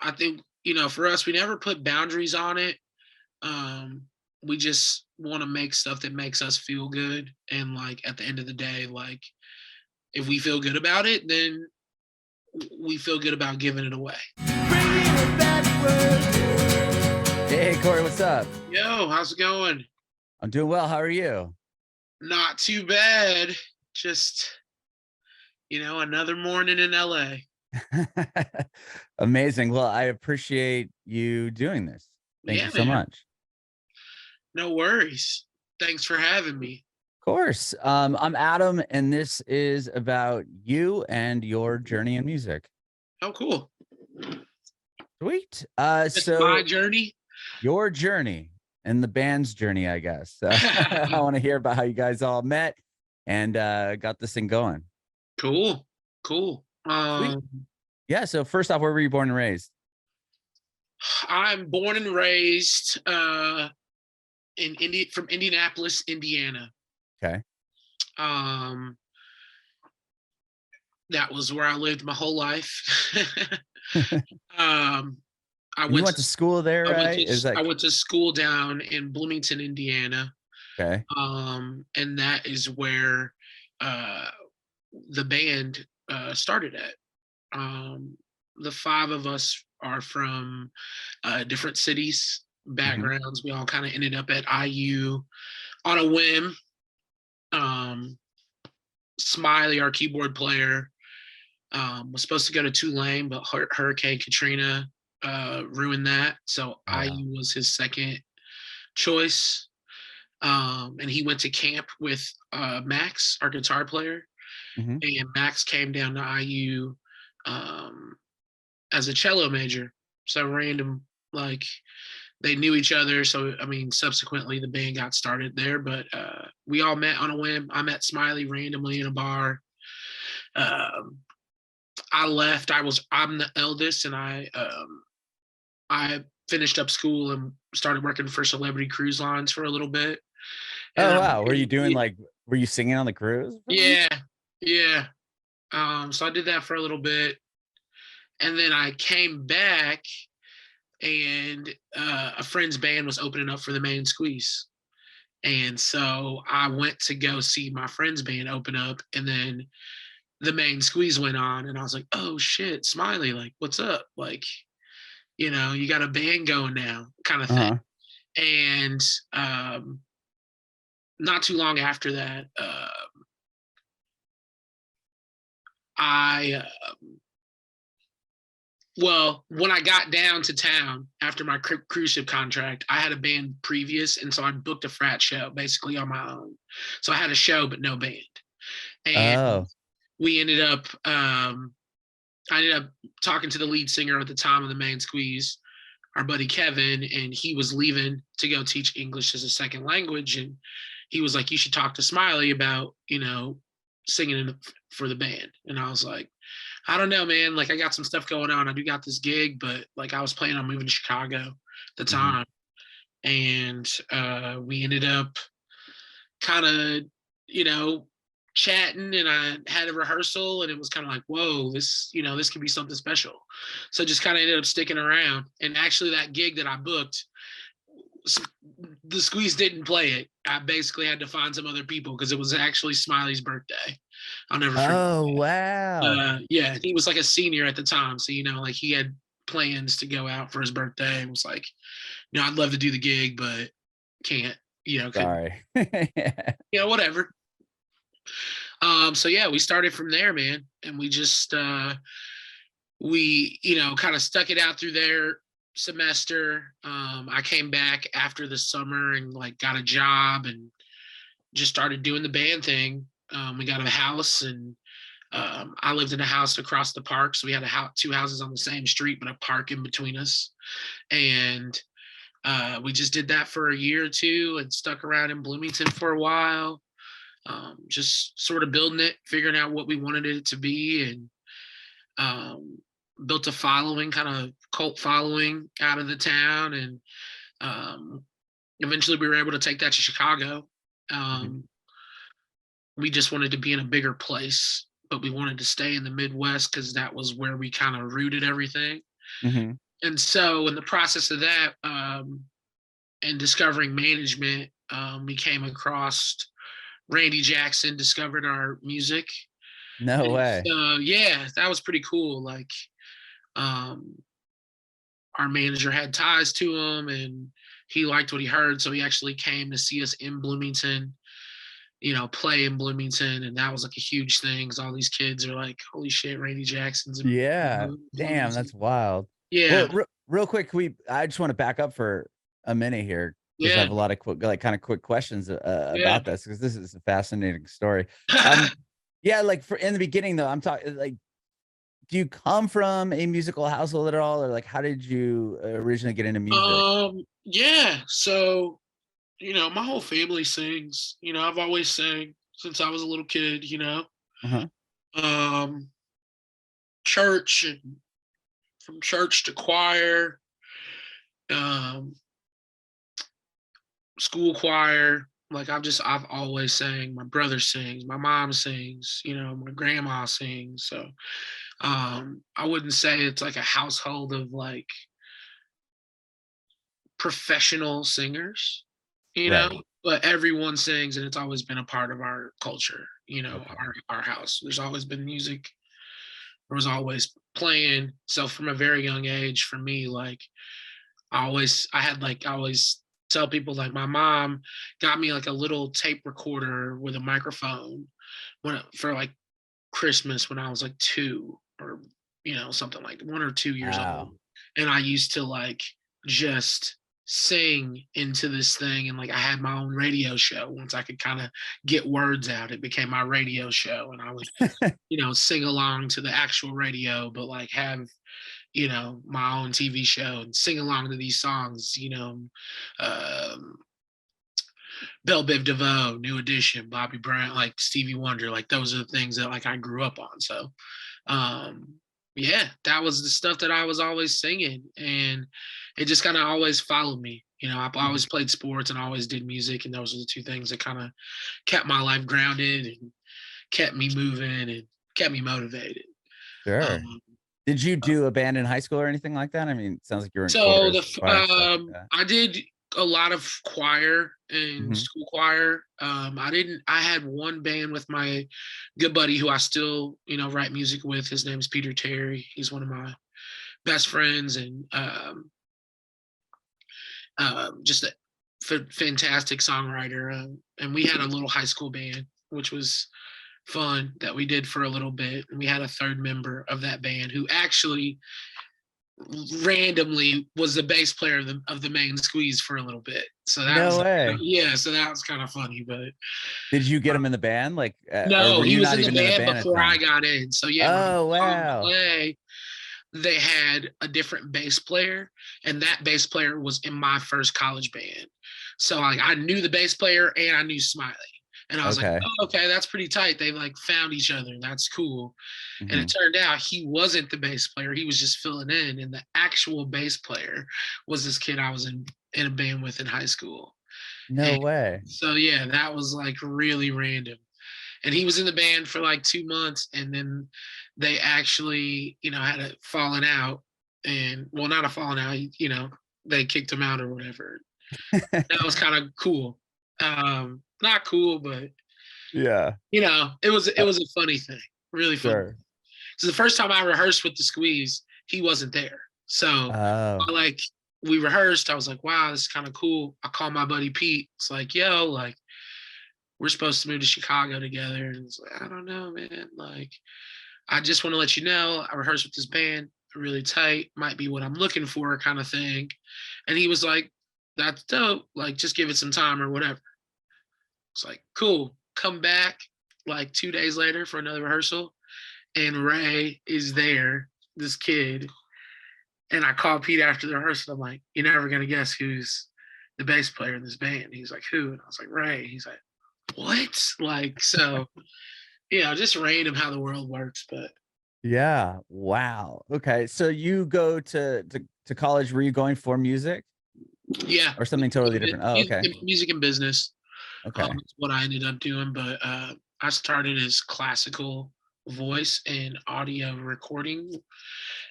I think, for us, we never put boundaries on it. Um, we just want to make stuff that makes us feel good. And like at the end of the day, like if we feel good about it, then we feel good about giving it away. Hey, Corey, what's up? Yo, how's it going? I'm doing well. How are you? Not too bad. Just, another morning in LA. Amazing. Well, I appreciate you doing this. Thank you Yeah, so man. much. No worries. Thanks for having me. Of course. I'm Adam, and this is about you and your journey in music. Oh, cool. Sweet. Just my So journey. your journey and the band's journey, I guess. I want to hear about how you guys all met and got this thing going. Cool. Cool. Sweet. Yeah. So first off, where were you born and raised? I'm born and raised from Indianapolis, Indiana. Okay. Um, that was where I lived my whole life. um, I And you went went to to school there, right? Is I like went to school down in Bloomington, Indiana. okay. And that is where uh, the band started at. The five of us are from different cities, Mhm. backgrounds. We all kind of ended up at IU on a whim. Um, Smiley, our keyboard player, was supposed to go to Tulane, but Hurricane Katrina ruined that. So Oh wow. IU was his second choice. And he went to camp with Max, our guitar player. Mhm. And Max came down to IU um, as a cello major. So random, like they knew each other. So I mean, subsequently the band got started there. But we all met on a whim. I met Smiley randomly in a bar. Um, I left. I'm the eldest, and I finished up school and started working for Celebrity Cruise Lines for a little bit. And Oh, then, wow. Were you doing like were you singing on the cruise for them? yeah, yeah. So I did that for a little bit, and then I came back, and a friend's band was opening up for the Main Squeeze, and so I went to go see my friend's band open up, and then the Main Squeeze went on, and I was like, "Oh shit, Smiley! Like, what's up? Like, you got a band going now, kind of thing." Uh-huh. And not too long after that, I well, when I got down to town after my cruise ship contract, I had a band previous, and so I booked a frat show basically on my own. So I had a show but no band, and Oh. we ended up. I ended up talking to the lead singer at the time of the Main Squeeze, our buddy Kevin, and he was leaving to go teach English as a second language, and he was like, "You should talk to Smiley about singing for the band." And I was like, I don't know, man. Like, I got some stuff going on. I do got this gig, but like, I was planning on moving to Chicago at the Mhm. time, and we ended up kind of, you know, chatting, and I had a rehearsal, and it was kind of like, whoa, this could be something special. So just kind of ended up sticking around. And actually, that gig that I booked, the Squeeze didn't play it. I basically had to find some other people because it was actually Smiley's birthday. I'll never forget. Oh, wow. Yeah, he was like a senior at the time, so like he had plans to go out for his birthday, and was like, I'd love to do the gig, but can't, couldn't, Sorry. whatever. So yeah, we started from there, man, and we just we kind of stuck it out through their semester. I came back after the summer and like got a job and just started doing the band thing. We got a house, and I lived in a house across the park, so we had two houses on the same street, but a park in between us. And we just did that for a year or two and stuck around in Bloomington for a while, just sort of building it, figuring out what we wanted it to be, and um, built a following, kind of cult following out of the town. And um, eventually we were able to take that to Chicago. Mhm. Um, we just wanted to be in a bigger place, but we wanted to stay in the Midwest because that was where we kind of rooted everything. Mhm. And so in the process of that, and discovering management, we came across Randy Jackson, discovered our music. No And way. so yeah, that was pretty cool. Like um our manager had ties to him and he liked what he heard. So he actually came to see us in Bloomington, play in Bloomington. And that was like a huge thing because all these kids are like, holy shit, Randy Jackson's in Yeah. Damn, Bloomington. that's wild. Yeah. Well, real quick, I just want to back up for a minute here because I Yeah. have a lot of quick, like kind of quick questions Yeah. about this because this is a fascinating story. Yeah, like for in the beginning though, I'm talking like, do you come from a musical household at all, or like how did you originally get into music? Yeah. So, my whole family sings. I've always sang since I was a little kid, Uh-huh. um, church and from church to choir, um, school choir. Like I've always sang. My brother sings, my mom sings, my grandma sings. So I wouldn't say it's like a household of like professional singers, you know, Right. but everyone sings and it's always been a part of our culture, Okay. our house. There's always been music. There was always playing. So from a very young age for me, like I always tell people like my mom got me like a little tape recorder with a microphone for like Christmas when I was like 2 or something like 1 or 2 years old. Wow. And I used to like just sing into this thing and like I had my own radio show. Once I could kind of get words out, it became my radio show and I would, sing along to the actual radio, but like have my own TV show and sing along to these songs, um, Belle Biv DeVoe, New Edition, Bobby Brown, like Stevie Wonder, like those are the things that like I grew up on. So, um, yeah, that was the stuff that I was always singing, and it just kind of always followed me. I've Mhm. always played sports and always did music, and those are the two things that kind of kept my life grounded and kept me moving and kept me motivated. Sure. Um, Did you do a band in high school or anything like that? I mean, it sounds like you're in So chorus, choir, stuff like that. I did a lot of choir and Mhm. school choir. I had one band with my good buddy who I still, write music with. His name's Peter Terry. He's one of my best friends and just a fantastic songwriter. And we had a little high school band, which was fun that we did for a little bit. And we had a third member of that band who actually randomly was the bass player of the main squeeze for a little bit. So that No was way. yeah, so that was kind of funny. But Did you get him in the band? Like, or no, were he you was not in the even in the band band at the before I time? got in. So yeah, when I Oh, saw him wow. play, they had a different bass player, and that bass player was in my first college band. So like I knew the bass player and I knew Smiley. And I was like, Okay. oh, okay, that's pretty tight. They like found each other. That's cool. And it Mhm. turned out he wasn't the bass player. He was just filling in. And the actual bass player was this kid I was in a band with in high school. No And way. so yeah, that was like really random. And he was in the band for like 2 months, and then they actually, had a falling out, and well, not a falling out, they kicked him out or whatever. That was kind of cool. Not cool, but Yeah. it Uh, was a funny thing, really funny. sure. So the first time I rehearsed with the Squeeze, he wasn't there. So Oh. we rehearsed. I was like, wow, this is kind of cool. I called my buddy Pete. It's like, yo, like we're supposed to move to Chicago together. And it's like, I don't know, man. Like, I just want to let you know, I rehearsed with this band, really tight, might be what I'm looking for, kind of thing. And he was like, that's dope. Like, just give it some time or whatever. It's like, cool. Come back like 2 days later for another rehearsal. And Ray is there, this kid. And I called Pete after the rehearsal. I'm like, you're never going to guess who's the bass player in this band. He's like, who? And I was like, Ray. He's like, what? Like, so, just random how the world works. But Yeah. Wow. Okay. So you go to college. Were you going for music yeah, or something totally different? Oh, okay. music and business Okay. is what I ended up doing. But I started as classical voice and audio recording.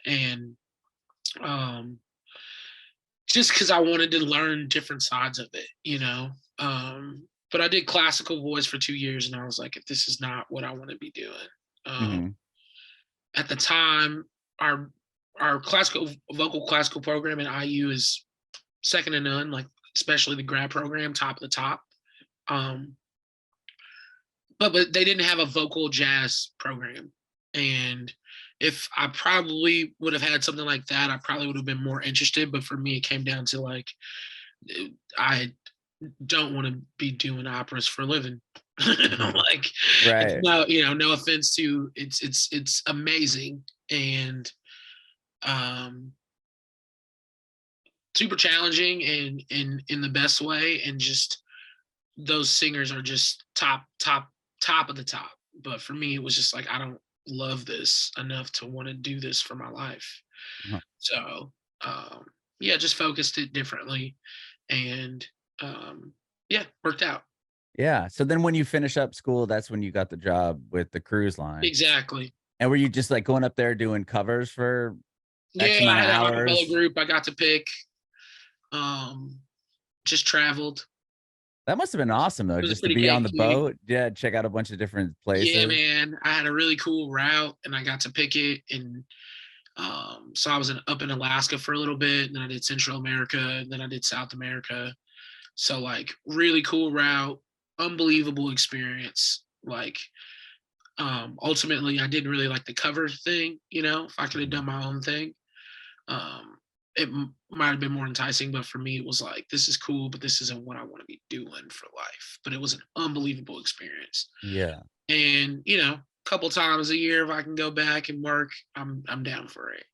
And just because I wanted to learn different sides of it, you know. But I did classical voice for 2 years, and I was like, if this is not what I want to be doing. Um, Hmm. at the time, our our classical program at IU is second to none, like especially the grad program, top of the top. Um, but they didn't have a vocal jazz program, and if I probably would have had something like that, I probably would have been more interested. But for me, it came down to like I don't want to be doing operas for a living. Hmm. Like it's Right. no, no offense to it's amazing and um super challenging and in the best way, and just those singers are just top of the top. But for me, it was just like I don't love this enough to want to do this for my life. Uh-huh. So um yeah, just focused it differently, and um yeah, worked out. Yeah. So then when you finish up school, that's when you got the job with the cruise line. Exactly. And were you just like going up there doing covers for X Yeah, I amount of had an acapella hours? group I got to pick. Um, just traveled. That must have been awesome though, It was a just to pretty be on big the gig. boat. Yeah, check out a bunch of different Yeah, places. man. I had a really cool route, and I got to pick it. And so I was up in Alaska for a little bit, and then I did Central America, and then I did South America. So like really cool route, unbelievable experience. Like ultimately I didn't really like the cover thing, if I could have Mhm. done my own thing. Um, it might have been more enticing, but for me, it was like, this is cool, but this isn't what I want to be doing for life. But it was an unbelievable experience, Yeah, and a couple times a year, if I can go back and work, I'm down for it.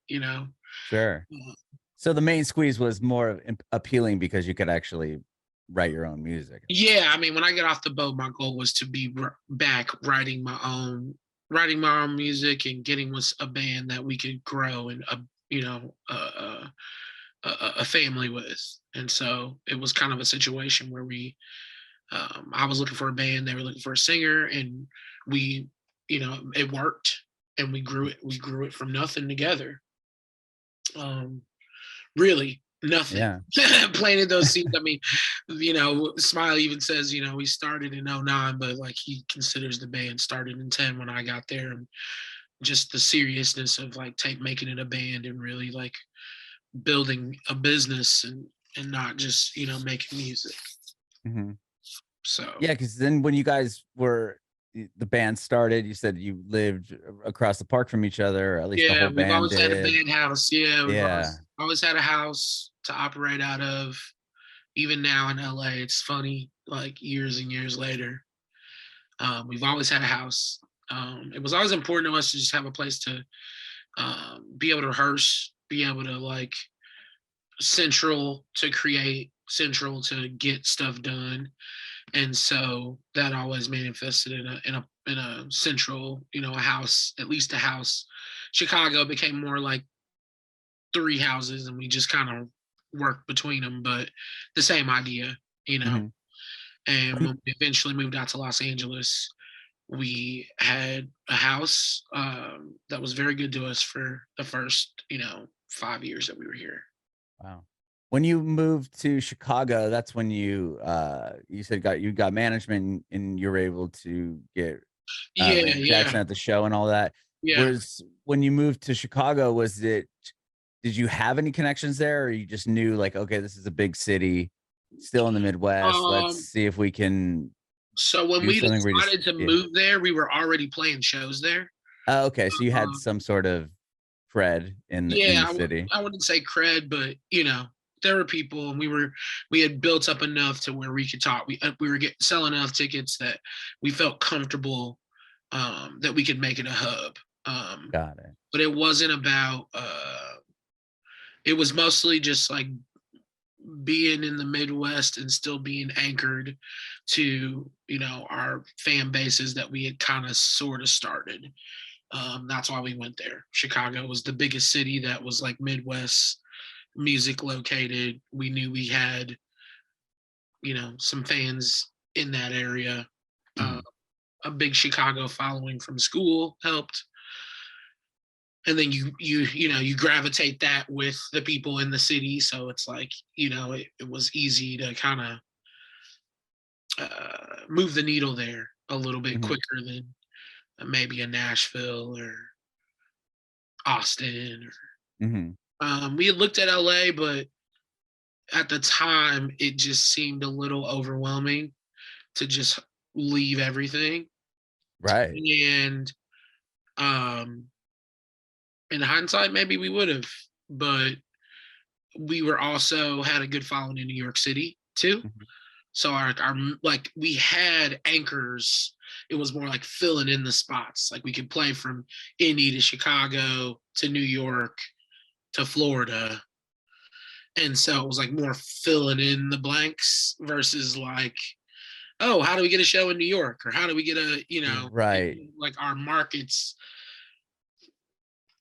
sure. Uh, So the main squeeze was more appealing because you could actually write your own music. yeah, I mean, when I get off the boat, my goal was to be back writing my own music and getting with a band that we could grow and you know, a family with. And so it was kind of a situation where I was looking for a band, they were looking for a singer, and we, it worked, and we grew it from nothing together. Um, really nothing. Yeah. Planted those seeds. I mean, Smiley even says, we started in '09, but like he considers the band started in 10 when I got there, and just the seriousness of like making it a band and really like building a business, and not just making music. Mhm. So Yeah, because then when you guys were the band started, you said you lived across the park from each other, or at least the yeah, whole we've band always had a did. band house. Yeah, we've Yeah. always had a house to operate out of. Even now in LA, it's funny, like years and years later. We've always had a house. It was always important to us to just have a place to be able to rehearse, be able to like central to create, central to get stuff done, and so that always manifested in a central, a house, at least a house. Chicago became more like three houses, and we just kind of worked between them, but the same idea, you know. Mhm. And When when we eventually moved out to Los Angeles, we had a house that was very good to us for the first 5 years that we were here. Wow. When you moved to Chicago, that's when you said you got management and you were able to get Yeah, Randy yeah, Jackson at the show and all that. yeah. Was when you moved to Chicago, did you have any connections there, or you just knew like, okay, this is a big city, still in the Midwest. Let's um see if we can so when do we something where you just decided to yeah. move there, we were already playing shows there. Oh, okay. So you had um some sort of cred in yeah, the city. I wouldn't say cred, but there were people, and we had built up enough to where we could talk. We were selling enough tickets that we felt comfortable, that we could make it a hub. um Got it. but it wasn't about it was mostly just like being in the Midwest and still being anchored to our fan bases that we had kind of sort of started. That's why we went there. Chicago was the biggest city that was like Midwest music located. We knew we had some fans in that area. uh, Mhm. a big Chicago following from school helped. and then you gravitate that with the people in the city, so it's like, it was easy to kind of move the needle there a little bit Mhm. quicker than maybe a Nashville or Austin. Mhm. We had looked at LA, but at the time it just seemed a little overwhelming to just leave everything. Right. And um, in hindsight, maybe we would have, but we were also had a good following in New York City too. Mhm. So our like we had anchors. It was more like filling in the spots. Like we could play from Indy to Chicago to New York to Florida. And so it was like more filling in the blanks versus like, oh, how do we get a show in New York? Or how do we get Right. like our markets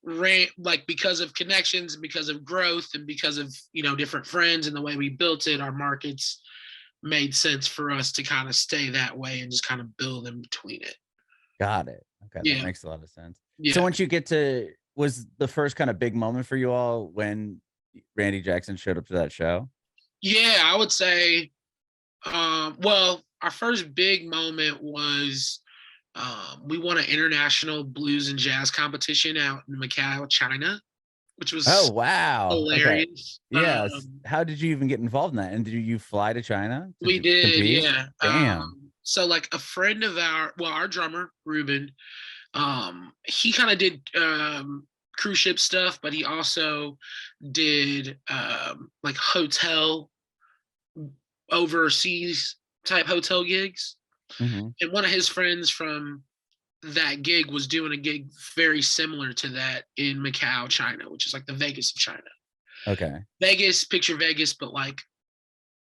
ran like because of connections and because of growth and because of, different friends and the way we built it, our markets made sense for us to kind of stay that way and just kind of build in between it. Got it. Okay, that Yeah. makes a lot of sense. So Yeah. once you get to was the first kind of big moment for you all when Randy Jackson showed up to that show? Yeah, I would say, well, our first big moment was we won an international blues and jazz competition out in Macau, China, which Oh, was wow. Okay. hilarious. Yes. How did you even get involved in that? And did you fly to China to We did, compete? yeah. Damn. So like a friend of our drummer, Ruben, he kind of did cruise ship stuff, but he also did like hotel overseas type hotel gigs. Mhm. And one of his friends from that gig was doing a gig very similar to that in Macau, China, which is like the Vegas of China. Okay. Vegas, picture Vegas, but like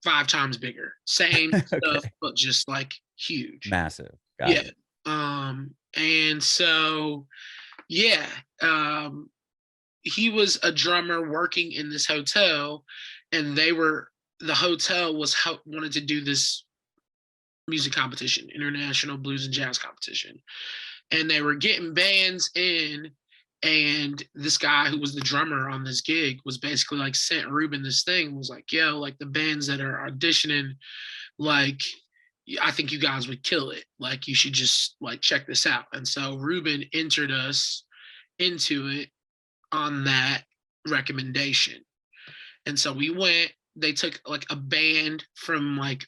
5 times bigger. Same stuff, Okay. but just like huge. Massive. Got Yeah. it. And so yeah, he was a drummer working in this hotel, and the hotel wanted to do this music competition, international blues and jazz competition, and they were getting bands in. And this guy who was the drummer on this gig was basically like sent Ruben this thing, was like, yo, like the bands that are auditioning, like I think you guys would kill it. Like you should just like check this out. And so Ruben entered us into it on that recommendation. And so we went, they took like a band from like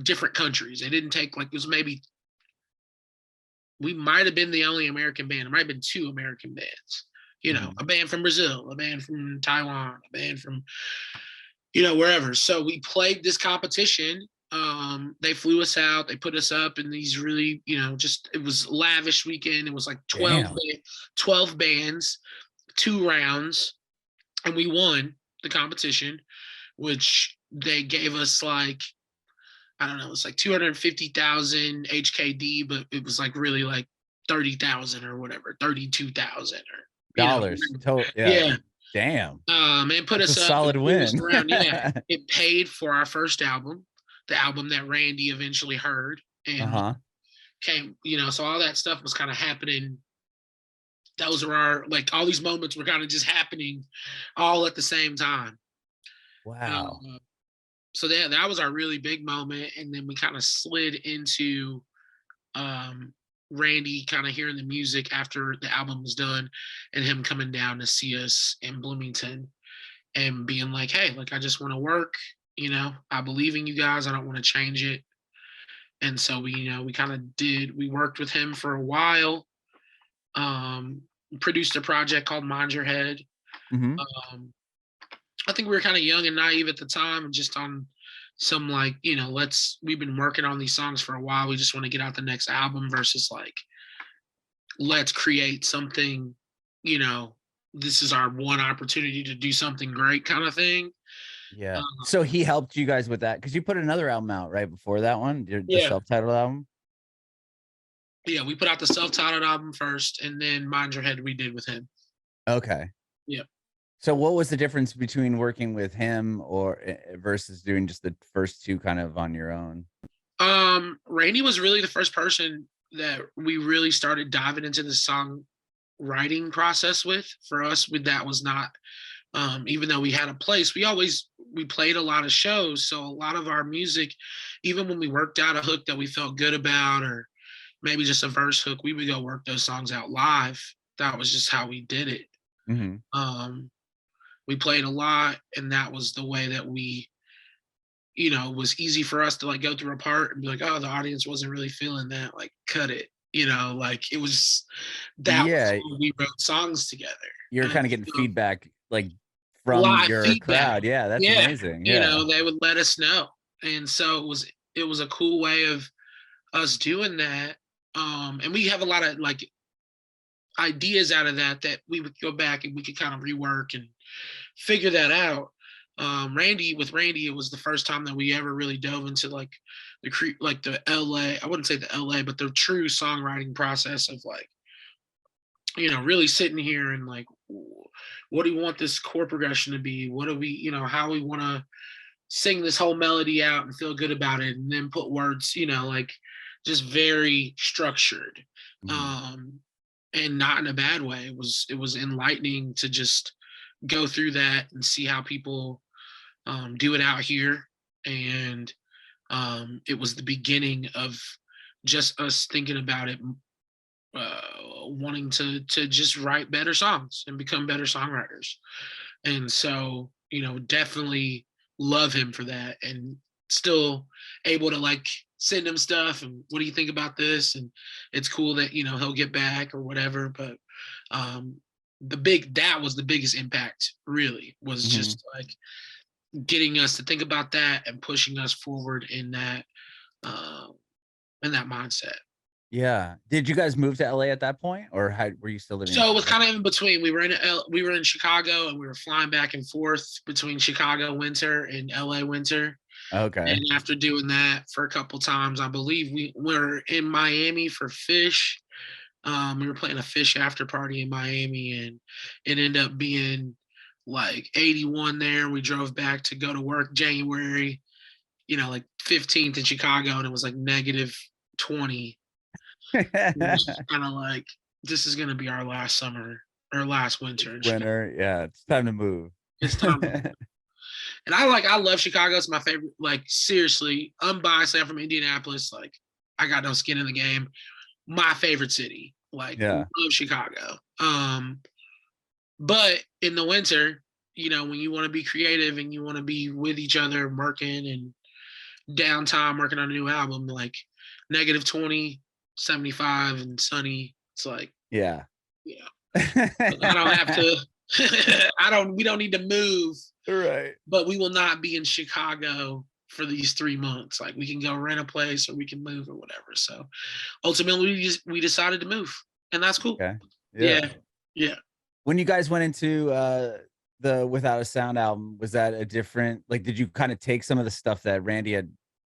different countries. They didn't take like, it was maybe, we might have been the only American band. It might have been 2 American bands, Mhm. a band from Brazil, a band from Taiwan, a band from, wherever. So we played this competition. They flew us out. They put us up in these really, just it was lavish weekend. It was like Damn. 12 bands, 2 rounds, and we won the competition, which they gave us like, I don't know, it's like 250,000 HKD, but it was like really like 30,000 or whatever, 32,000 or Dollars. Yeah. yeah. Damn. And put That's a us up and solid flew us win. around. Yeah, it paid for our first album, the album that Randy eventually heard and Uh-huh. came. So all that stuff was kind of happening. Those were our like all these moments were kind of just happening, all at the same time. Wow. Uh, so that was our really big moment, and then we kind of slid into um, Randy kind of hearing the music after the album was done, and him coming down to see us in Bloomington and being like, hey, like I just want to work, I believe in you guys, I don't want to change it. And so we kind of we worked with him for a while, um, produced a project called Mind Your Head. Mhm. um, I think we were kind of young and naive at the time, and just on some like, we've been working on these songs for a while, we just want to get out the next album versus like, let's create something, you know this is our one opportunity to do something great kind of thing. Yeah. So um, he helped you guys with that because you put another album out right before that one, the yeah. self-titled album. Yeah, we put out the self-titled album first, and then Mind Your Head we did with him. Okay. Yeah. So what was the difference between working with him or versus doing just the first two kind of on your own? Randy was really the first person that we really started diving into the writing process with. For us, with that was not, even though we had a place, we played a lot of shows, so a lot of our music, even when we worked out a hook that we felt good about, or maybe just a verse hook, we would go work those songs out live. That was just how we did it. Mm-hmm. We played a lot, and that was the way that we, it was easy for us to like go through a part and be like, oh, the audience wasn't really feeling that, like cut it. Like it was, that was Yeah, when we wrote songs together. you're And kind of getting so, feedback like from live your feedback. crowd. Yeah, that's Yeah. amazing. Yeah. They would let us know. And so it was a cool way of us doing that. And we have a lot of like ideas out of that we would go back and we could kind of rework and figure that out. Randy, it was the first time that we ever really dove into like the LA, I wouldn't say the LA, but the true songwriting process of like, really sitting here and like, what do you want this chord progression to be? What do we, how we want to sing this whole melody out and feel good about it, and then put words, like just very structured. Mhm. Um, and not in a bad way. It was enlightening to just go through that and see how people do it out here. And it was the beginning of just us thinking about it, wanting to just write better songs and become better songwriters. And so, definitely love him for that, and still able to like send him stuff and what do you think about this? And it's cool that, he'll get back or whatever. But um that was the biggest impact, really, was Mhm. just like getting us to think about that and pushing us forward um in that mindset. Yeah. Did you guys move to LA at that point, or were you still living in So it was Chicago? kind of in between. We were in Chicago, and we were flying back and forth between Chicago winter and LA winter. And Okay. after doing that for a couple times, I believe we were in Miami for Fish. We were playing a Fish after party in Miami, and it ended up being like 81 there. We drove back to go to work January, like 15th in Chicago, and it was like negative 20. It was kind of like, this is going to be our last summer or last winter in Chicago. Winter. Yeah, it's time to move. It's time. And I love Chicago. It's my favorite. Like, seriously, unbiased. I'm from Indianapolis. Like, I got no skin in the game. My favorite city. Like, Yeah. love Chicago. But in the winter, when you want to be creative and you want to be with each other, working and downtime, working on a new album, like negative 20, 75 and sunny. It's like, Yeah. yeah, I don't have to, we don't need to move, Right. but we will not be in Chicago for these 3 months. Like, we can go rent a place or we can move or whatever. So ultimately we decided to move, and that's cool. Okay. Yeah. Yeah. Yeah. When you guys went into the Without a Sound album, was that a different, like, did you kind of take some of the stuff that Randy had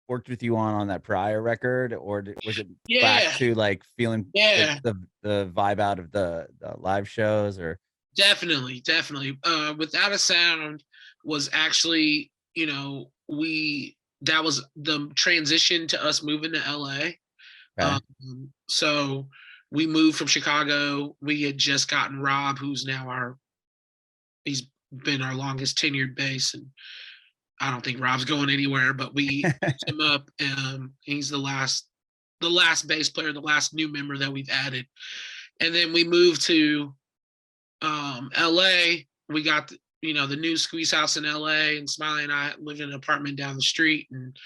worked with you on that prior record, or was it back Yeah. to like feeling Yeah. the vibe out of the live shows, or? Definitely, definitely. Without a Sound was actually, that was the transition to us moving to LA. Okay. So we moved from Chicago. We had just gotten Rob, who's now he's been our longest tenured bass, and I don't think Rob's going anywhere, but we picked him up. He's the last bass player, the last new member that we've added. And then we moved to LA. We got the new Squeeze House in LA, and Smiley and I lived in an apartment down the street, and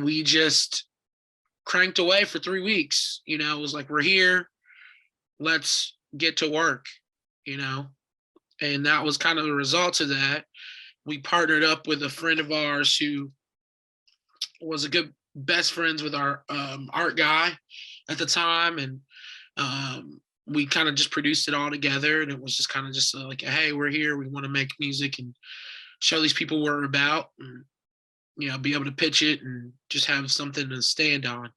we just cranked away for 3 weeks. It was like, we're here, let's get to work, and that was kind of the result of that. We partnered up with a friend of ours who was a good best friends with our art guy at the time, and we kind of just produced it all together. And it was just kind of just like, hey, we're here, we want to make music and show these people what we're about, and be able to pitch it and just have something to stand on,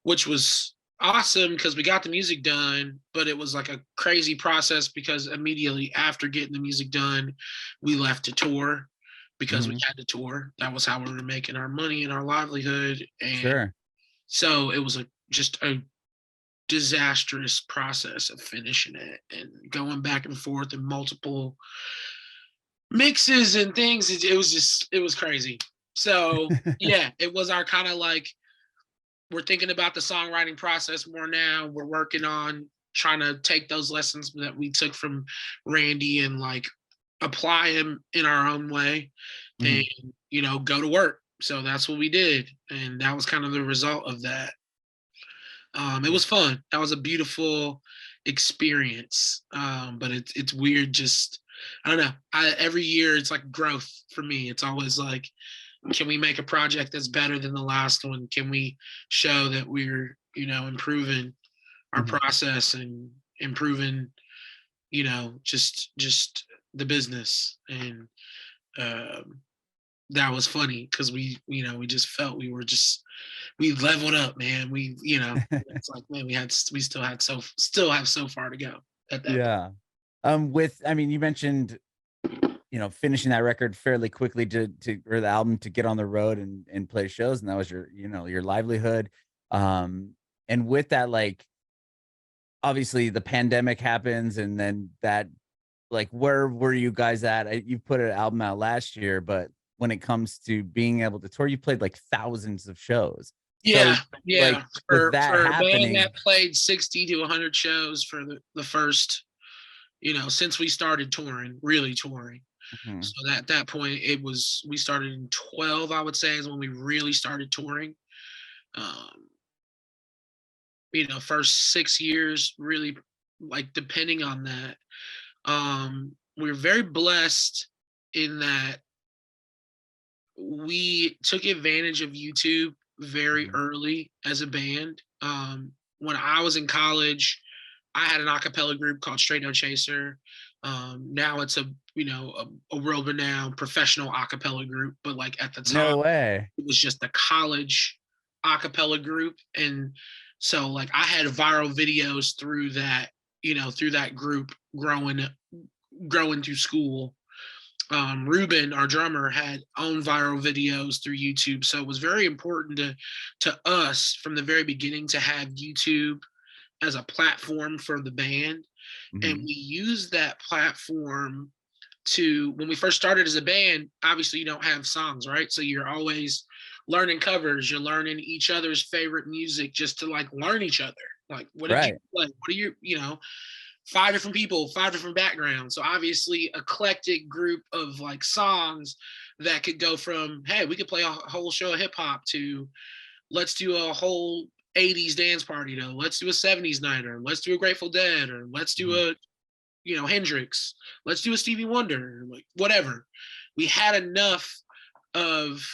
which was awesome because we got the music done. But it was like a crazy process, because immediately after getting the music done, we left to tour, because we Mhm. had to tour. That was how we were making our money and our livelihood. And Sure. so it was just a disastrous process of finishing it and going back and forth and multiple mixes and things. It was crazy. So yeah, it was our kind of like, we're thinking about the songwriting process more now. We're working on trying to take those lessons that we took from Randy and like apply them in our own way and, Mhm. go to work. So that's what we did. And that was kind of the result of that. It was fun. That was a beautiful experience. But it's weird. Just, I don't know. Every year it's like growth for me. It's always like, can we make a project that's better than the last one? Can we show that we're, improving our Mhm. process and improving, just the business? And um, that was funny because we just felt we leveled up, man. It's like, man, we still have so far to go at that point. Yeah. I mean, you mentioned, finishing that record fairly quickly or the album to get on the road and play shows, and that was your livelihood. And with that, like, obviously the pandemic happens, and then that, like, where were you guys at? You put an album out last year, but when it comes to being able to tour, you played like thousands of shows. Yeah, So, like, yeah. with that For a band happening, that played 60 to 100 shows for the first, since we started touring, really touring. mhm, So at that point, we started in 12, I would say, is when we really started touring. Um, first 6 years, really, like, depending on that. We're very blessed in that we took advantage of YouTube very mhm. early as a band. When I was in college, I had an a cappella group called Straight No Chaser. Now it's a world renowned professional a cappella group, but like at the time No way. it was just a college a cappella group. And so like I had viral videos through that group growing through school. Ruben, our drummer, had own viral videos through YouTube. So it was very important to us from the very beginning to have YouTube as a platform for the band. And Mhm. we used that platform to, when we first started as a band, obviously you don't have songs, right? So you're always learning covers, you're learning each other's favorite music just to like learn each other. Like, what did you Right. play? What are five different people, five different backgrounds. So obviously eclectic group of like songs that could go from, hey, we could play a whole show of hip hop to let's do a whole 80s dance party to let's do a 70s night, or let's do a Grateful Dead, or let's do Mhm. a Hendrix, let's do a Stevie Wonder, like whatever. We had enough of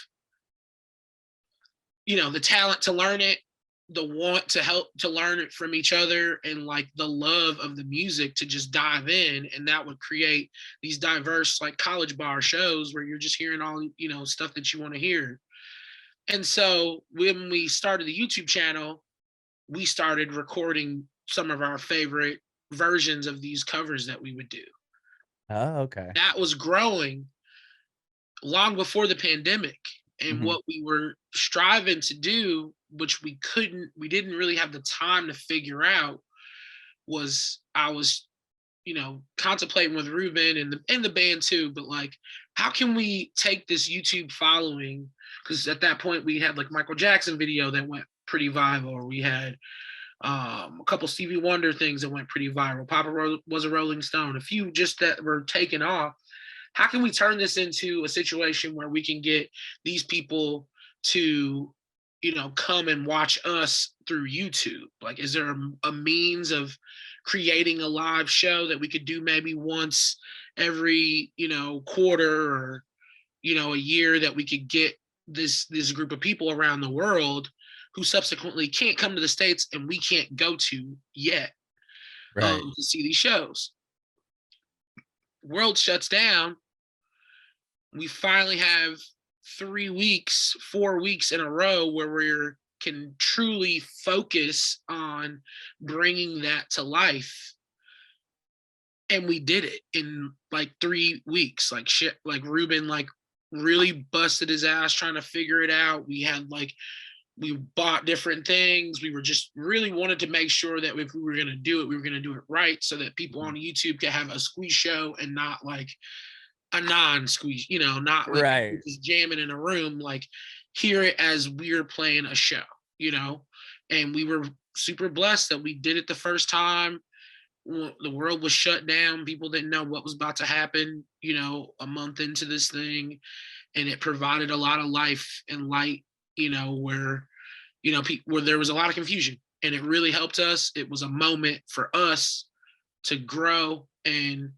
the talent to learn it, the want to help to learn it from each other, and like the love of the music to just dive in. And that would create these diverse like college bar shows where you're just hearing all stuff that you want to hear. And so when we started the YouTube channel, we started recording some of our favorite versions of these covers that we would do. Oh, okay. That was growing long before the pandemic. And Mhm. what we were striving to do, which we didn't really have the time to figure out, was I was, contemplating with Ruben and the band too, but like, how can we take this YouTube following? Because at that point we had like Michael Jackson video that went pretty viral, or we had a couple Stevie Wonder things that went pretty viral. Was a Rolling Stone, a few just that were taken off. How can we turn this into a situation where we can get these people to come and watch us through YouTube? Like, is there a means of creating a live show that we could do maybe once every quarter, or a year, that we could get this group of people around the world who subsequently can't come to the States and we can't go to yet, Right. to see these shows? World shuts down. We finally have 3 weeks, 4 weeks in a row where we're can truly focus on bringing that to life. And we did it in like 3 weeks. Like shit, like Ruben like really busted his ass trying to figure it out. We had like we bought different things. We were just really wanted to make sure that if we were going to do it, we were going to do it right, so that people on YouTube could have a squeeze show and not like a non-squeeze, not like Right. just jamming in a room, like hear it as we're playing a show, and we were super blessed that we did it the first time. The world was shut down. People didn't know what was about to happen, a month into this thing. And it provided a lot of life and light, where, where there was a lot of confusion, and it really helped us. It was a moment for us to grow and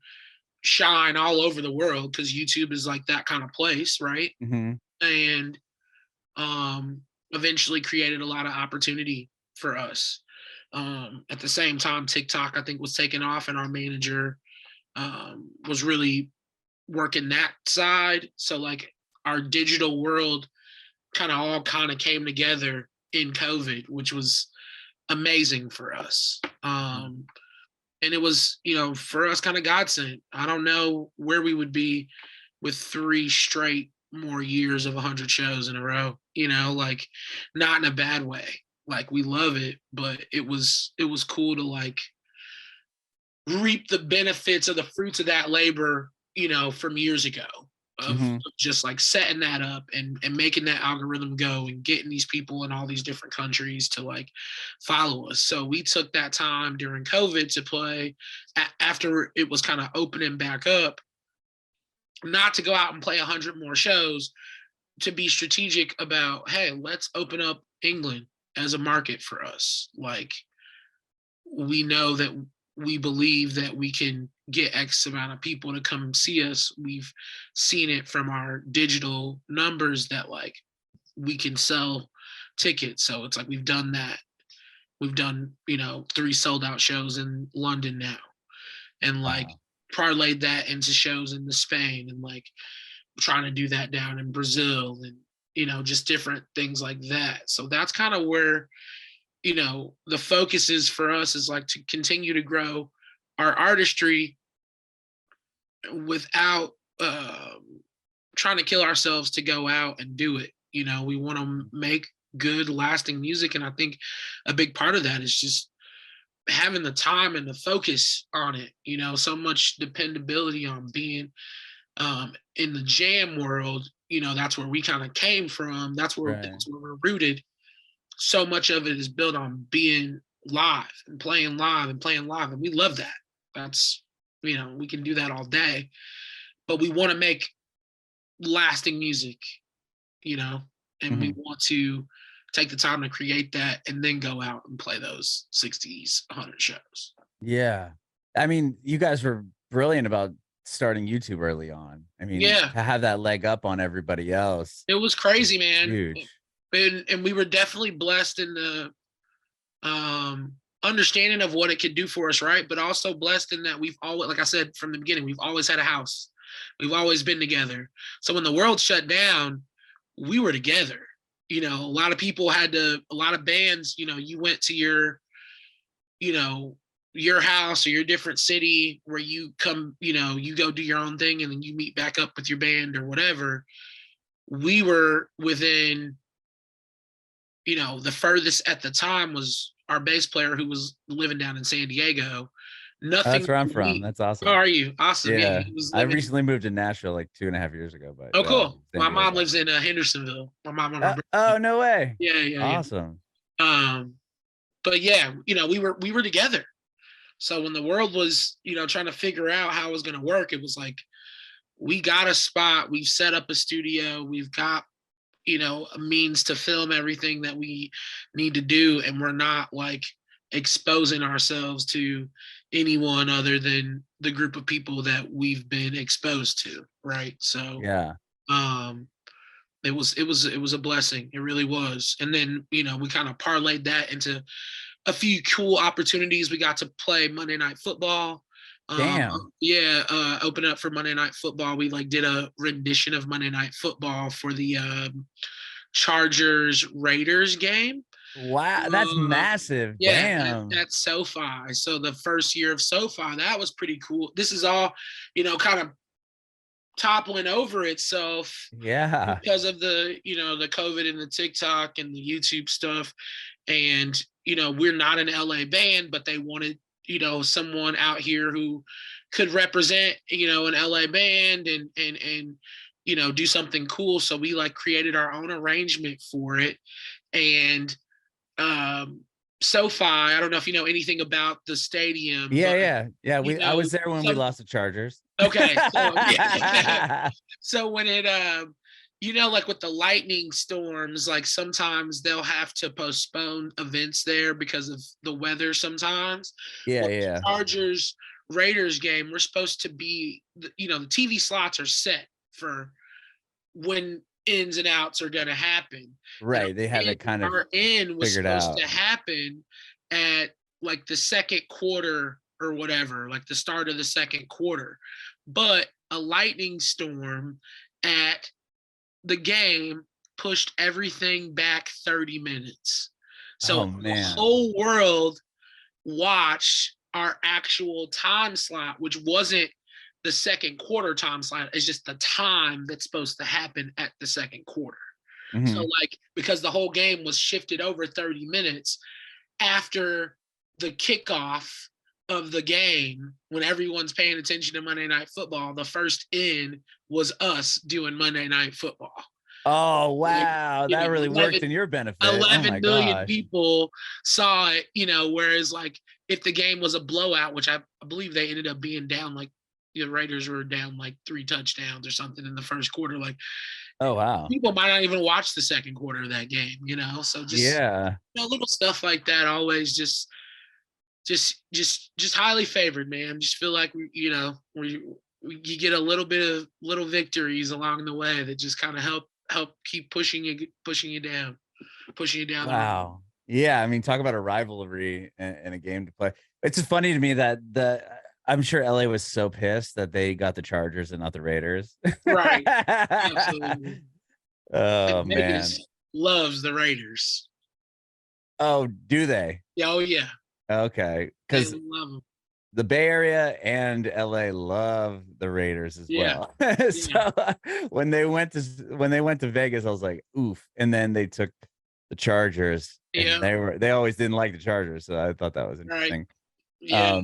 shine all over the world, because YouTube is like that kind of place, right? Mm-hmm. And eventually created a lot of opportunity for us. At the same time, TikTok, I think, was taking off, and our manager was really working that side. So like our digital world all came together in COVID, which was amazing for us. And it was, for us, kind of godsend. I don't know where we would be with 3 straight more years of 100 shows in a row, like not in a bad way. Like we love it, but it was cool to like reap the benefits of the fruits of that labor, from years ago, of just like setting that up and making that algorithm go and getting these people in all these different countries to like follow us. So we took that time during COVID to play after it was kind of opening back up, not to go out and play 100 more shows, to be strategic about, hey, let's open up England as a market for us. Like we know that we believe that we can get X amount of people to come see us. We've seen it from our digital numbers that like we can sell tickets. So it's like we've done that. We've done, 3 sold out shows in London now, and like parlayed that into shows in Spain, and like trying to do that down in Brazil, and just different things like that. So that's kind of where the focus is for us, is like to continue to grow our artistry without trying to kill ourselves to go out and do it. We want to make good, lasting music, and I think a big part of that is just having the time and the focus on it. So much dependability on being in the jam world. That's where we kind of came from. That's where we're rooted. So much of it is built on being live and playing live and playing live, and we love that. That's, we can do that all day, but we want to make lasting music, and we want to take the time to create that and then go out and play those 60s, 100 shows. Yeah. I mean, you guys were brilliant about starting YouTube early on. I mean, to have that leg up on everybody else. It was crazy, man. Huge. And we were definitely blessed in the understanding of what it could do for us, right? But also blessed in that we've always, like I said from the beginning, we've always had a house. We've always been together. So when the world shut down, we were together. A lot of people a lot of bands, you went to your house or your different city where you come, you go do your own thing, and then you meet back up with your band or whatever. We were within, the furthest at the time was our bass player, who was living down in San Diego. Nothing. That's where I'm from. That's awesome. How are you? Awesome. Yeah. I recently moved to Nashville like 2.5 years ago. But cool. My mom lives in Hendersonville. My mom. Oh, no way. Yeah. Awesome. But yeah, we were together. So when the world was, trying to figure out how it was going to work, it was like, we got a spot, we've set up a studio, we've got, a means to film everything that we need to do. And we're not like exposing ourselves to anyone other than the group of people that we've been exposed to. Right. So, it was a blessing. It really was. And then, we kind of parlayed that into a few cool opportunities. We got to play Monday Night Football. Open up for Monday Night Football. We like did a rendition of Monday Night Football for the Chargers Raiders game. Wow, that's massive. Damn. That's SoFi. So the first year of SoFi, that was pretty cool. This is all, kind of toppling over itself Yeah. because of the, the COVID and the TikTok and the YouTube stuff. And, we're not an LA band, but they wanted, someone out here who could represent, an LA band and do something cool. So we like created our own arrangement for it. And SoFi, I don't know if you know anything about the stadium, but Yeah. I was there when we some lost the Chargers. okay. So, yeah. So when it like with the lightning storms, like sometimes they'll have to postpone events there because of the weather sometimes. Yeah, Well, the yeah. Chargers Raiders game, we're supposed to be, the TV slots are set for when ins and outs are going to happen. Right. They have it kind of Our end was figured supposed out. to happen at like the second quarter or whatever, like the start of the second quarter. But a lightning storm at the game pushed everything back 30 minutes. So Oh the man. whole world watched our actual time slot, which wasn't the second quarter time slot. It's just the time that's supposed to happen at the second quarter. So Mhm. like, because the whole game was shifted over 30 minutes after the kickoff of the game, when everyone's paying attention to Monday Night Football, the first in was us doing Monday Night Football. Oh Like, wow, that really worked in your benefit. Oh my 11 million gosh. people saw it, whereas like if the game was a blowout, which I believe they ended up being down, like the Raiders were down like 3 touchdowns or something in the first quarter, like Oh wow. people might not even watch the second quarter of that game, so just Yeah. little stuff like that always just highly favored, man. Just feel like you get a little bit of little victories along the way that just kind of help keep pushing you down the road. Wow. Yeah, I mean, talk about a rivalry and a game to play. It's just funny to me that I'm sure LA was so pissed that they got the Chargers and not the Raiders. Right. Absolutely. Oh And man. Vegas loves the Raiders. Oh, do they? Yeah, oh yeah. Okay. They Because love them. the Bay Area and LA love the Raiders as Yeah. well. Yeah. So when they went to Vegas, I was like, oof. And then they took the Chargers and Yeah. they always didn't like the Chargers. So I thought that was Right. interesting. Yeah.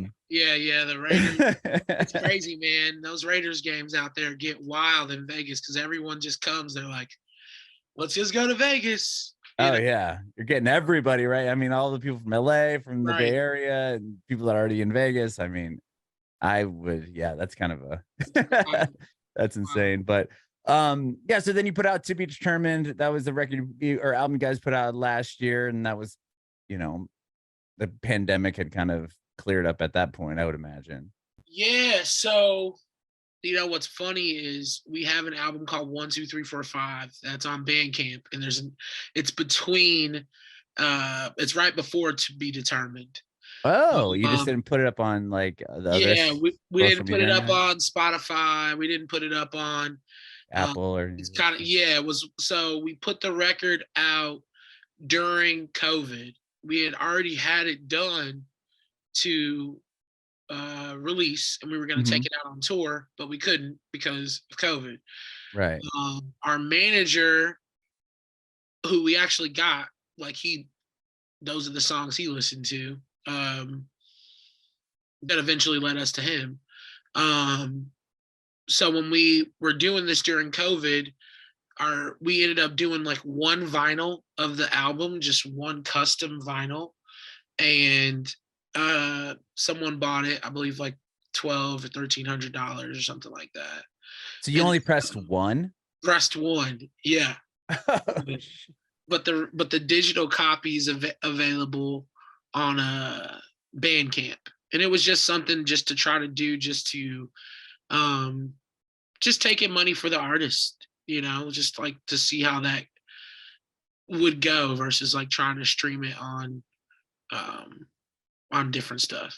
Yeah. The Raiders. It's Yeah, crazy, man. Those Raiders games out there get wild in Vegas because everyone just comes. They're like, let's just go to Vegas. oh yeah, you're getting everybody right. I mean, all the people from LA, from the Bay Right. Area, and people that are already in Vegas. I mean, I would, yeah, that's kind of a Wow. that's Wow. insane. But yeah, so then you put out To Be Determined. That was the record or album you guys put out last year, and that was, you know, the pandemic had kind of cleared up at that point, I would imagine. Yeah. So, what's funny is we have an album called 1, 2, 3, 4, 5 that's on Bandcamp, and it's between, it's right before To Be Determined. Oh, you just Um, didn't put it up on like the other yeah, we social didn't put media it or up anything? on Spotify. We didn't put it up on. Um, Apple or it's anything? kind of, yeah. It was, so we put the record out during COVID. We had already had it done to release, and we were going to take Mhm. it out on tour, but we couldn't because of COVID. Right. Our manager, who we actually got, like those are the songs he listened to. Um, that eventually led us to him. Um, so when we were doing this during COVID, we ended up doing like one vinyl of the album, just one custom vinyl, and someone bought it, I believe like $1,200 or $1,300 or something like that. So you And only pressed one? pressed one, yeah. Oh, But the digital copies available on a Bandcamp, and it was just something just to try to do, um just taking money for the artist, just like to see how that would go versus like trying to stream it um on different stuff.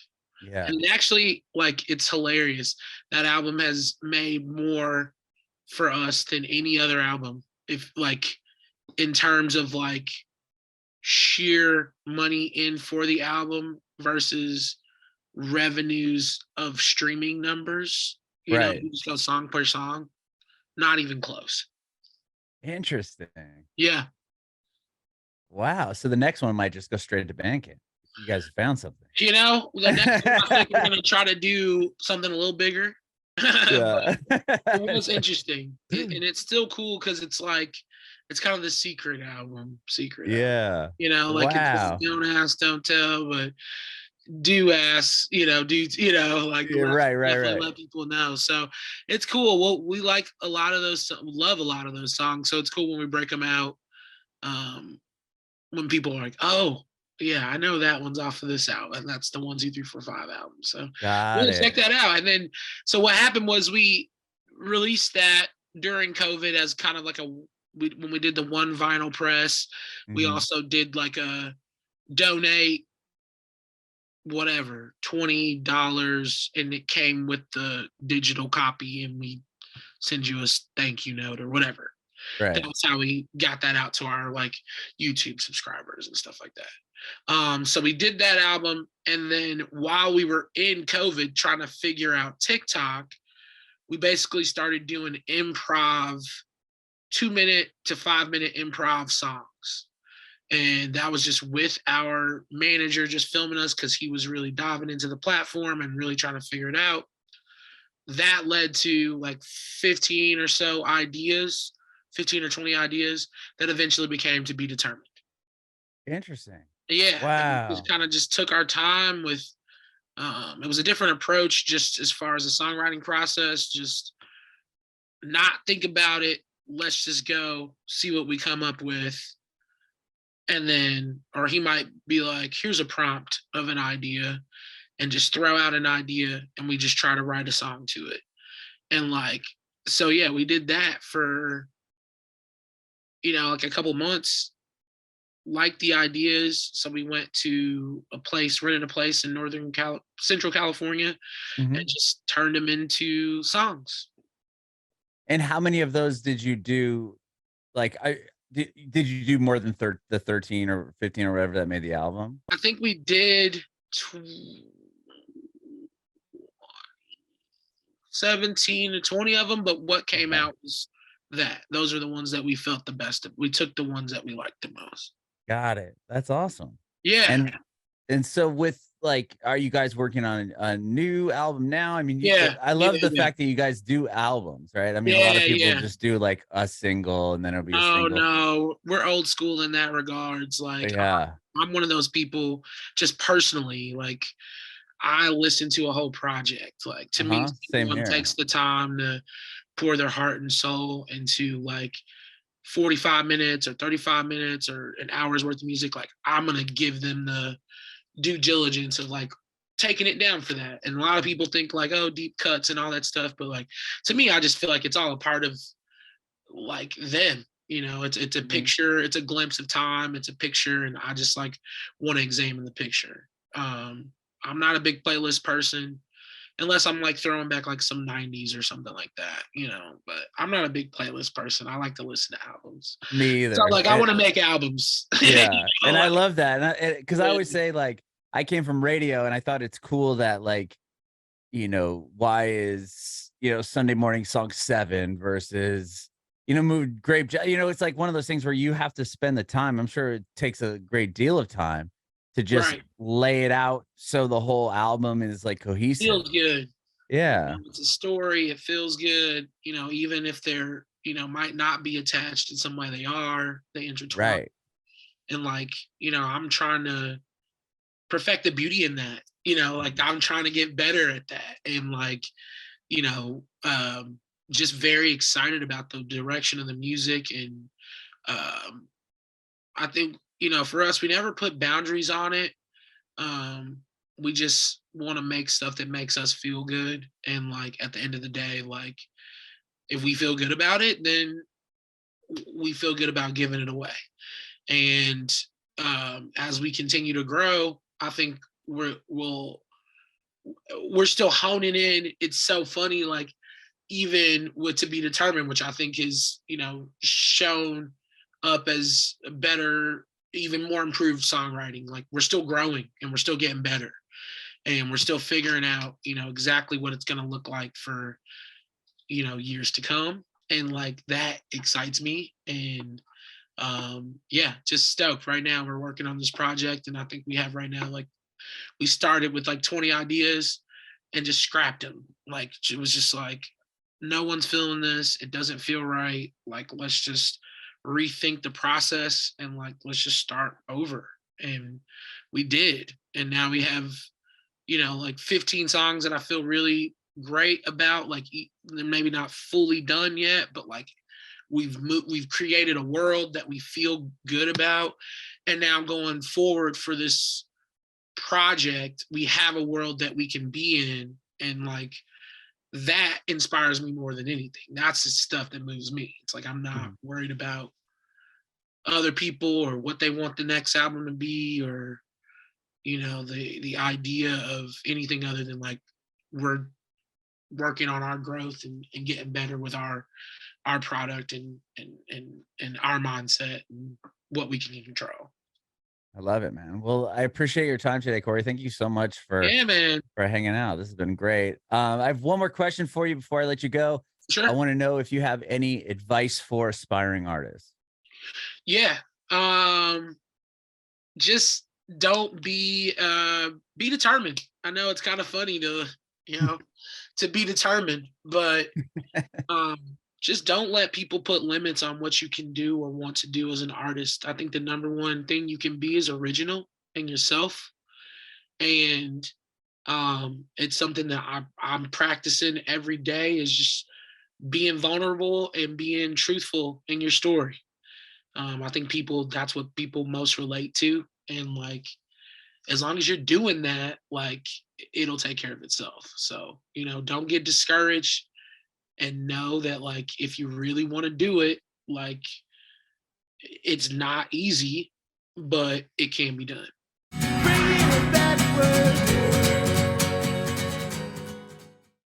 yeah. And actually, like, it's hilarious. That album has made more for us than any other album. If like in terms of like sheer money in for the album versus revenues of streaming numbers, Right. you just go song per song. Not even close. Interesting. Yeah. Wow. So the next one might just go straight to Bandcamp. You guys have found something. You know, the next one I think we're gonna try to do something a little bigger. Yeah. But it was interesting. And it's still cool because it's like it's kind of the secret album. Yeah. You know, like it's Wow. don't ask, don't tell, but do ask, like Yeah, right, right, definitely right. let people know. So it's cool. Well, we like a lot of those, love a lot of those songs. So it's cool when we break them out. Um, when people are like, "Oh, yeah, I know that one's off of this album, and that's the 1, 2, 3, 4, 5 album." So Got yeah, check it. that out. And then, so what happened was we released that during COVID as kind of like when we did the one vinyl press. We Mhm. also did like a donate whatever $20, and it came with the digital copy, and we send you a thank you note or whatever. That Right. was how we got that out to our like YouTube subscribers and stuff like that. So we did that album, and then while we were in COVID trying to figure out TikTok, we basically started doing improv, 2 minute to 5 minute improv songs. And that was just with our manager just filming us because he was really diving into the platform and really trying to figure it out. That led to like 15 or so ideas, 15 or 20 ideas that eventually became To Be Determined. Interesting. Yeah, and we just Wow. kind of just took our time with it was a different approach just as far as the songwriting process, just not think about it, let's just go see what we come up with. And then, or he might be like, here's a prompt of an idea, and just throw out an idea, and we just try to write a song to it. And like, so yeah, we did that for, like a couple months, liked the ideas. So we went to rented a place in Central California, and Mhm. just turned them into songs. And how many of those did you do? Like, did you do more than the 13 or 15 or whatever that made the album? I think we did 17 to 20 of them, but what came Okay. out was that those are the ones that we felt the best of. We took the ones that we liked the most. Got it. That's awesome. Yeah, And so with like, are you guys working on a new album now? I mean, yeah, I yeah, love the yeah, fact that you guys do albums, right? I mean, a lot of yeah, people yeah. just do like a single and then it'll be a Oh single. no, we're old school in that regards. Like Yeah. I'm one of those people, just personally, like I listen to a whole project. Like to me, Uh-huh. Same someone here. takes the time to pour their heart and soul into like 45 minutes or 35 minutes or an hour's worth of music. Like I'm gonna give them the due diligence of like taking it down for that. And a lot of people think like, oh, deep cuts and all that stuff, but like to me, I just feel like it's all a part of like them. It's a Mhm. picture, it's a glimpse of time, it's a picture, and I just like want to examine the picture. I'm not a big playlist person unless I'm like throwing back like some 90s or something like that, but I'm not a big playlist person. I like to listen to albums. Me So either. like I want to make albums. Yeah, and I Like, love that, and because I yeah, always say, like, I came from radio, and I thought it's cool that, like, why is, Sunday Morning Song 7 versus, Mood Grape it's like one of those things where you have to spend the time. I'm sure it takes a great deal of time to just right. lay it out so the whole album is, like, cohesive. Feels good. Yeah, It's a story. It feels good. Even if they're, might not be attached in some way, they are. They intertwine. right. And like, I'm trying to perfect the beauty in that. Like Mhm. I'm trying to get better at that. And like, you know, just very excited about the direction of the music. And um, I think, for us, we never put boundaries on it. Um, we just want to make stuff that makes us feel good. And like at the end of the day, like if we feel good about it, then we feel good about giving it away. And as we continue to grow, I think we're still honing in. It's so funny, like even with To Be Determined, which I think is shown up as better, even more improved songwriting. Like we're still growing and we're still getting better, and we're still figuring out exactly what it's going to look like for years to come. and like that excites me. And yeah, just stoked. Right now we're working on this project, and I think we have right now, like, we started with like 20 ideas and just scrapped them. Like, it was just like, no one's feeling this, it doesn't feel right, like, let's just rethink the process, and like, let's just start over. And we did, and now we have, like 15 songs that I feel really great about. Like, they're maybe not fully done yet, but like, we've created a world that we feel good about. And now going forward for this project, we have a world that we can be in. And like, that inspires me more than anything. That's the stuff that moves me. It's like, I'm not Mhm. worried about other people or what they want the next album to be, or the idea of anything other than like, we're working on our growth, and getting better with our product, and our mindset, and what we can control. I love it, man. Well, I appreciate your time today, Corey. Thank you so much Yeah, man. for hanging out. This has been great. I have one more question for you before I let you go. I Sure. want to know if you have any advice for aspiring artists. Yeah. Um, just don't be determined. I know it's kind of funny you know, to be determined, but um just don't let people put limits on what you can do or want to do as an artist. I think the number one thing you can be is original and yourself. And it's something that I'm practicing every day, is just being vulnerable and being truthful in your story. I think that's what people most relate to. And like, as long as you're doing that, like, it'll take care of itself. So, don't get discouraged, and know that like, if you really want to do it, like, it's not easy, but it can be done. Bringing it backward.